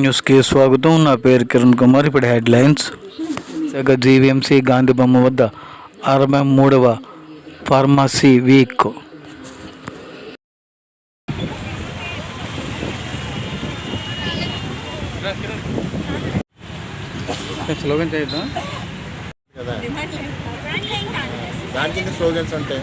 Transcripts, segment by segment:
న్యూస్కి స్వాగతం. నా పేరు కిరణ్ కుమార్. ఇప్పుడు హెడ్లైన్స్. జీవీఎంసీ గాంధీ బొమ్మ వద్ద 63వ ఫార్మసీ వీక్. స్లోగన్ చేద్దాం కదా, దాని కింద స్లోగన్స్ అంటే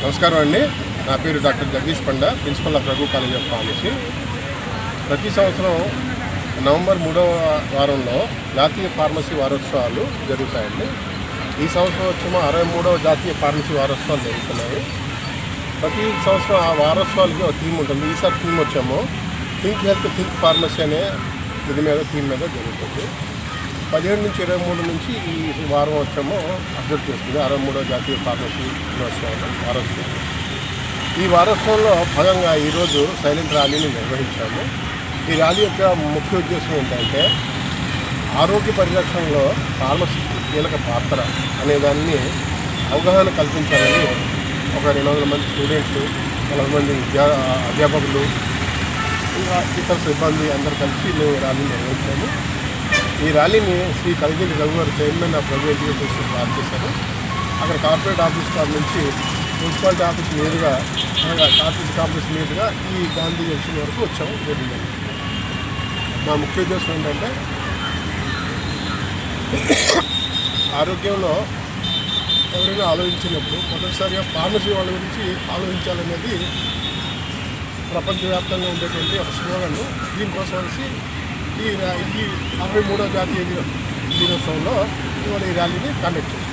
నమస్కారం అండి. నా పేరు doctor Jagdish Panda, principal of Raghu college of pharmacy. ప్రతి సంవత్సరం నవంబర్ 3వ వారంలో జాతీయ ఫార్మసీ వారోత్సవాలు జరుగుతాయండి. ఈ సంవత్సరం వచ్చేమో 63వ జాతీయ ఫార్మసీ వారోత్సవాలు జరుగుతున్నాయి. ప్రతి సంవత్సరం ఆ వారోత్సవాలకి ఒక థీమ్ ఉంటుంది. ఈసారి థీమ్ వచ్చామో థింక్ హెల్త్ థింక్ ఫార్మసీ అనే థీమ్ మీద జరుగుతుంది. 17 నుంచి 23 నుంచి ఈ వారం వచ్చామో అప్డేట్ చేస్తుంది 63వ జాతీయ ఫార్మసీ వారోత్సవం. ఈ వారోత్సవంలో భాగంగా ఈరోజు సైలెంట్ ర్యాలీని నిర్వహించాము. ఈ ర్యాలీ యొక్క ముఖ్య ఉద్దేశం ఏంటంటే ఆరోగ్య పరిరక్షణలో ఫార్మసీ కీలక పాత్ర అనేదాన్ని అవగాహన కల్పించాలని ఒక 200 మంది స్టూడెంట్స్, 40 మంది అధ్యాపకులు, ఇంకా ఇతర సిబ్బంది అందరూ కలిసి మేము ర్యాలీని నిర్వహించాము. ఈ ర్యాలీని శ్రీ కలిగిరి రఘు గారు chairman of Raghu education start చేశారు. అక్కడ కార్పొరేట్ ఆఫీస్ నుంచి మున్సిపాలిటీ ఆఫీస్ మీదుగా కాంప్లెక్స్ మీదుగా ఈ గాంధీ జంక్షన్ వరకు వచ్చాము. మా ముఖ్య ఉద్దేశం ఏంటంటే ఆరోగ్యంలో ఎవరైనా ఆలోచించినప్పుడు మొదటిసారిగా ఫార్మసీ వాళ్ళ గురించి ఆలోచించాలనేది ప్రపంచవ్యాప్తంగా ఉండేటువంటి ఒక స్లోగన్. దీనికోసం వచ్చి ఈ 63వ జాతీయ దినోత్సవంలో ఇవాళ ఈ ర్యాలీని కండక్ట్ చేశారు.